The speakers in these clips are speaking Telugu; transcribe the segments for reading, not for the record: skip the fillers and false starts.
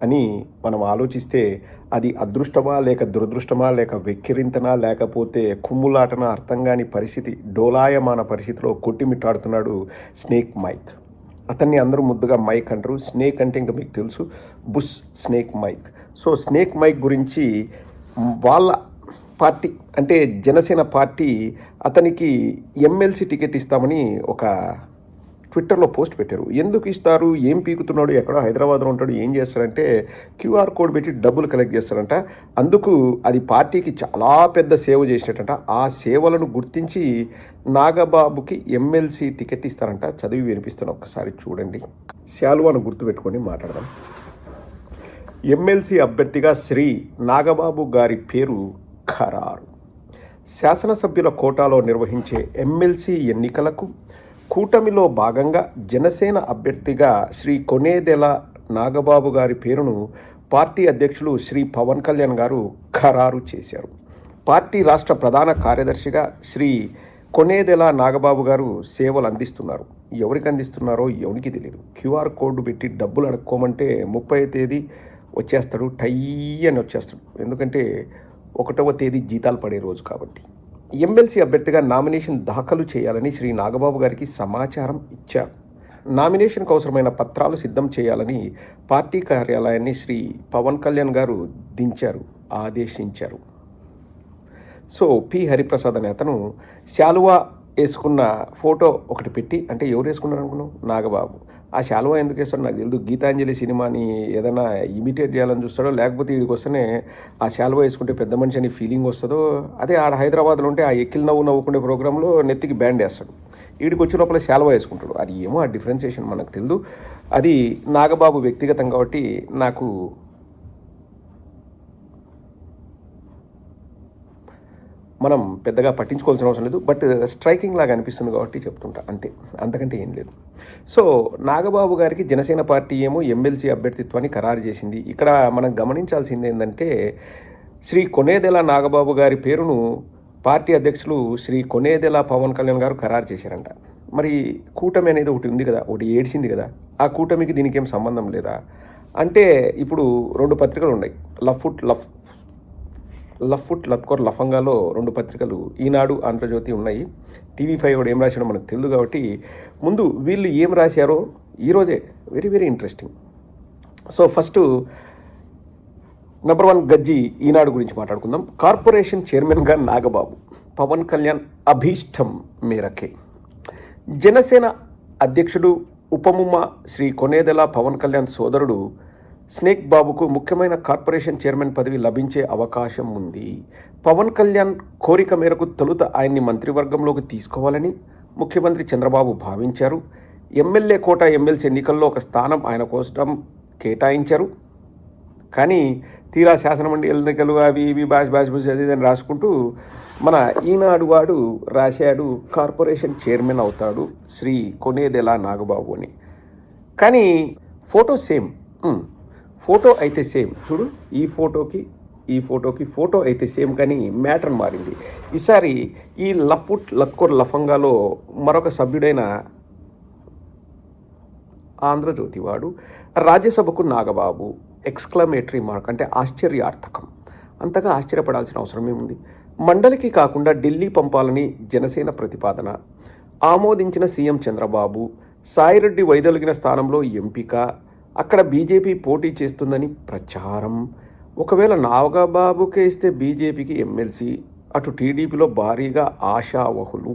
అని మనం ఆలోచిస్తే అది అదృష్టమా లేక దురదృష్టమా లేక వెక్కిరింతనా లేకపోతే కుమ్ములాటనా అర్థం కాని పరిస్థితి, డోలాయమాన పరిస్థితిలో కొట్టిమిట్టాడుతున్నాడు స్నేక్ మైక్. అతన్ని అందరూ ముద్దుగా మైక్ అంటారు. స్నేక్ అంటే ఇంకా మీకు తెలుసు, bush snake Mike. So snake Mike గురించి వాళ్ళ పార్టీ అంటే జనసేన పార్టీ అతనికి ఎమ్మెల్సీ టికెట్ ఇస్తామని ఒక ట్విట్టర్లో పోస్ట్ పెట్టారు. ఎందుకు ఇస్తారు, ఏం పీకుతున్నాడు, ఎక్కడో హైదరాబాద్లో ఉంటాడు, ఏం చేస్తాడంటే క్యూఆర్ కోడ్ పెట్టి డబ్బులు కలెక్ట్ చేస్తాడంట. అందుకు అది పార్టీకి చాలా పెద్ద సేవ చేసినట్టంట. ఆ సేవలను గుర్తించి నాగబాబుకి ఎమ్మెల్సీ టికెట్ ఇస్తారంట. చదివి వినిపిస్తాను, ఒక్కసారి చూడండి. శాలువాను గుర్తుపెట్టుకొని మాట్లాడదాం. ఎమ్మెల్సీ అభ్యర్థిగా శ్రీ నాగబాబు గారి పేరు ఖరారు. శాసనసభ్యుల కోటాలో నిర్వహించే ఎమ్మెల్సీ ఎన్నికలకు కూటమిలో భాగంగా జనసేన అభ్యర్థిగా శ్రీ కొనేదెల నాగబాబు గారి పేరును పార్టీ అధ్యక్షులు శ్రీ పవన్ కళ్యాణ్ గారు ఖరారు చేశారు. పార్టీ రాష్ట్ర ప్రధాన కార్యదర్శిగా శ్రీ కొనేదెల నాగబాబు గారు సేవలు అందిస్తున్నారు. ఎవరికి అందిస్తున్నారో ఎవరికి తెలియదు. క్యూఆర్ కోడ్ పెట్టి డబ్బులు అడుక్కోమంటే 30వ తేదీ వచ్చేస్తాడు, టై అని వచ్చేస్తాడు. ఎందుకంటే 1వ తేదీ జీతాలు పడే రోజు కాబట్టి. ఎమ్మెల్సీ అభ్యర్థిగా నామినేషన్ దాఖలు చేయాలని శ్రీ నాగబాబు గారికి సమాచారం ఇచ్చారు. నామినేషన్కు అవసరమైన పత్రాలు సిద్ధం చేయాలని పార్టీ కార్యాలయాన్ని శ్రీ పవన్ కళ్యాణ్ గారు ఆదేశించారు. సో పి హరిప్రసాద్ అనే అతను శాలువా వేసుకున్న ఫోటో ఒకటి పెట్టి, అంటే ఎవరు వేసుకున్నారు అనుకున్నావు, నాగబాబు. ఆ శాలువా ఎందుకు వేస్తాడో నాకు తెలియదు. గీతాంజలి సినిమాని ఏదైనా ఇమిటేట్ చేయాలని చూస్తాడో, లేకపోతే వీడికి వస్తేనే ఆ శాలువా వేసుకుంటే పెద్ద మనిషి అని ఫీలింగ్ వస్తుందో. అదే ఆడ హైదరాబాద్లో ఉంటే ఆ ఎక్కిల్ నవ్వుకునే ప్రోగ్రాంలో నెత్తికి బ్యాండ్ వేస్తాడు. వీడికి వచ్చే లోపల శాలువా వేసుకుంటాడు. అది ఏమో ఆ డిఫరెన్సియేషన్ మనకు తెలియదు. అది నాగబాబు వ్యక్తిగతం కాబట్టి నాకు మనం పెద్దగా పట్టించుకోవాల్సిన అవసరం లేదు. బట్ స్ట్రైకింగ్ లాగా అనిపిస్తుంది కాబట్టి చెప్తుంటా, అంతే, అంతకంటే ఏం లేదు. సో నాగబాబు గారికి జనసేన పార్టీ ఏమో ఎమ్మెల్సీ అభ్యర్థిత్వాన్ని ఖరారు చేసింది. ఇక్కడ మనం గమనించాల్సింది ఏంటంటే శ్రీ కొనేదెల నాగబాబు గారి పేరును పార్టీ అధ్యక్షులు శ్రీ కొనేదెల పవన్ కళ్యాణ్ గారు ఖరారు చేశారంట. మరి కూటమి అనేది ఒకటి ఉంది కదా, ఒకటి ఏడ్చింది కదా, ఆ కూటమికి దీనికి ఏం సంబంధం లేదా అంటే ఇప్పుడు 2 పత్రికలు ఉన్నాయి. లఫ్ఫుట్ లత్కోర్ లఫంగాలో 2 పత్రికలు, ఈనాడు, ఆంధ్రజ్యోతి ఉన్నాయి. TV5 కూడా ఏం రాశాడో మనకు తెలియదు కాబట్టి ముందు వీళ్ళు ఏం రాశారో ఈరోజే very very interesting. So first number 1 గజ్జి ఈనాడు గురించి మాట్లాడుకుందాం. కార్పొరేషన్ చైర్మన్గా నాగబాబు, పవన్ కళ్యాణ్ అభీష్టం మేరకే. జనసేన అధ్యక్షుడు ఉపముమ శ్రీ కొనేదెల పవన్ కళ్యాణ్ సోదరుడు స్నేక్ బాబుకు ముఖ్యమైన కార్పొరేషన్ చైర్మన్ పదవి లభించే అవకాశం ఉంది. పవన్ కళ్యాణ్ కోరిక మేరకు తొలుత ఆయన్ని మంత్రివర్గంలోకి తీసుకోవాలని ముఖ్యమంత్రి చంద్రబాబు భావించారు. ఎమ్మెల్యే కోట ఎమ్మెల్సీ ఎన్నికల్లో ఒక స్థానం ఆయన కోసం కేటాయించారు. కానీ తీరా శాసనమండలి ఎన్నికలు అవి ఇవి బాస్ అది అని రాసుకుంటూ మన ఈనాడు వాడు రాశాడు కార్పొరేషన్ చైర్మన్ అవుతాడు శ్రీ కొనేదెల నాగబాబు అని. కానీ ఫోటో సేమ్, ఫోటో అయితే సేమ్. చూడు, ఈ ఫోటోకి ఫోటో అయితే సేమ్, కానీ మ్యాటర్ మారింది. ఈసారి ఈ లక్కోర్ లఫంగాలో మరొక సభ్యుడైన ఆంధ్రజ్యోతి వాడు రాజ్యసభకు నాగబాబు ఎక్స్క్లమేటరీ మార్క్, అంటే ఆశ్చర్యార్థకం. అంతగా ఆశ్చర్యపడాల్సిన అవసరం ఏముంది. మండలికి కాకుండా ఢిల్లీ పంపాలని జనసేన ప్రతిపాదన. ఆమోదించిన సీఎం చంద్రబాబు. సాయిరెడ్డి వైదొలిగిన స్థానంలో ఎంపిక. అక్కడ బీజేపీ పోటీ చేస్తుందని ప్రచారం. ఒకవేళ నాగబాబుకే ఇస్తే బీజేపీకి ఎమ్మెల్సీ, అటు టీడీపీలో భారీగా ఆశావహులు.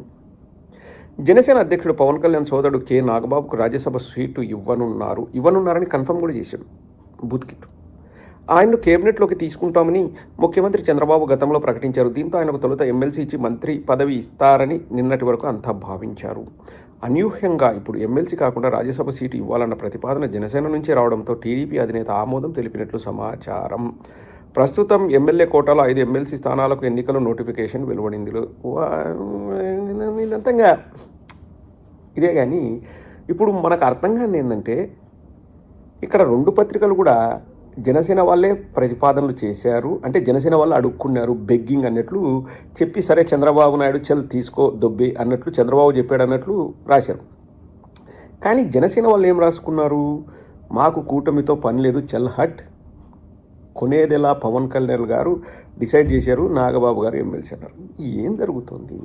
జనసేన అధ్యక్షుడు పవన్ కళ్యాణ్ సోదరుడు కె నాగబాబుకు రాజ్యసభ సీటు ఇవ్వనున్నారని కన్ఫర్మ్ కూడా చేశాడు బూత్ కిట్. ఆయన్ను కేబినెట్లోకి తీసుకుంటామని ముఖ్యమంత్రి చంద్రబాబు గతంలో ప్రకటించారు. దీంతో ఆయనకు తొలుత ఎమ్మెల్సీ ఇచ్చి మంత్రి పదవి ఇస్తారని నిన్నటి వరకు అంతా భావించారు. అనూహ్యంగా ఇప్పుడు ఎమ్మెల్సీ కాకుండా రాజ్యసభ సీటు ఇవ్వాలన్న ప్రతిపాదన జనసేన నుంచి రావడంతో టీడీపీ అధినేత ఆమోదం తెలిపినట్లు సమాచారం. ప్రస్తుతం ఎమ్మెల్యే కోటాలో 5 ఎమ్మెల్సీ స్థానాలకు ఎన్నికల నోటిఫికేషన్ వెలువడింది. ఇదంతంగా ఇదే. కానీ ఇప్పుడు మనకు అర్థం కాని ఏంటంటే ఇక్కడ 2 పత్రికలు కూడా జనసేన వాళ్ళే ప్రతిపాదనలు చేశారు. అంటే జనసేన వాళ్ళు అడుక్కున్నారు, బెగ్గింగ్ అన్నట్లు చెప్పి, సరే చంద్రబాబు నాయుడు చల్ తీసుకో దొబ్బే అన్నట్లు చంద్రబాబు చెప్పాడు అన్నట్లు రాశారు. కానీ జనసేన వాళ్ళు ఏం రాసుకున్నారు, మాకు కూటమితో పని లేదు, చల్ హట్, కొనేదెలా పవన్ కళ్యాణ్ గారు డిసైడ్ చేశారు, నాగబాబు గారు ఎమ్మెల్సీ అన్నారు. ఏం జరుగుతుంది?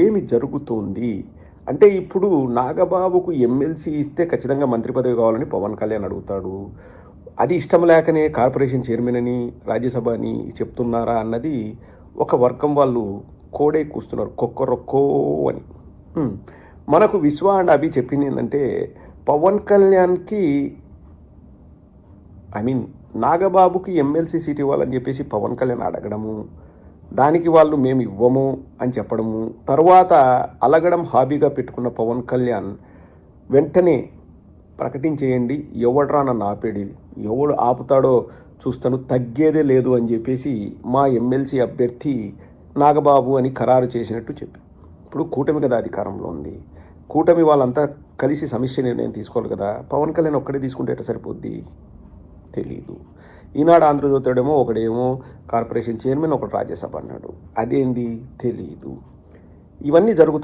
ఏమి జరుగుతుంది అంటే ఇప్పుడు నాగబాబుకు ఎమ్మెల్సీ ఇస్తే ఖచ్చితంగా మంత్రి పదవి కావాలని పవన్ కళ్యాణ్ అడుగుతాడు. అది ఇష్టం లేకనే కార్పొరేషన్ చైర్మన్ అని రాజ్యసభ అని చెప్తున్నారా అన్నది ఒక వర్గం వాళ్ళు కోడే కూస్తున్నారు, కొక్కరొక్కో అని. మనకు విశ్వ అండ్ అభి చెప్పింది ఏంటంటే పవన్ కళ్యాణ్కి నాగబాబుకి ఎమ్మెల్సీ సీట్ ఇవ్వాలని చెప్పేసి పవన్ కళ్యాణ్ అడగడము, దానికి వాళ్ళు మేము ఇవ్వము అని చెప్పడము, తర్వాత అలగడం హాబీగా పెట్టుకున్న పవన్ కళ్యాణ్ వెంటనే ప్రకటించేయండి, ఎవడ్రా నన్ను ఆపేది, ఎవడు ఆపుతాడో చూస్తాను, తగ్గేదే లేదు అని చెప్పేసి మా ఎమ్మెల్సీ అభ్యర్థి నాగబాబు అని ఖరారు చేసినట్టు చెప్పి. ఇప్పుడు కూటమి కదా అధికారంలో ఉంది, కూటమి వాళ్ళంతా కలిసి సమస్య నిర్ణయం తీసుకోవాలి కదా. పవన్ కళ్యాణ్ ఒక్కడే తీసుకుంటే ఎట్లా సరిపోద్ది? తెలీదు. ఈనాడు ఆంధ్రజ్యోతిడేమో ఒకడేమో కార్పొరేషన్ చైర్మన్, ఒకటి రాజ్యసభ అన్నాడు. అదేంది తెలీదు. ఇవన్నీ జరుగుతూ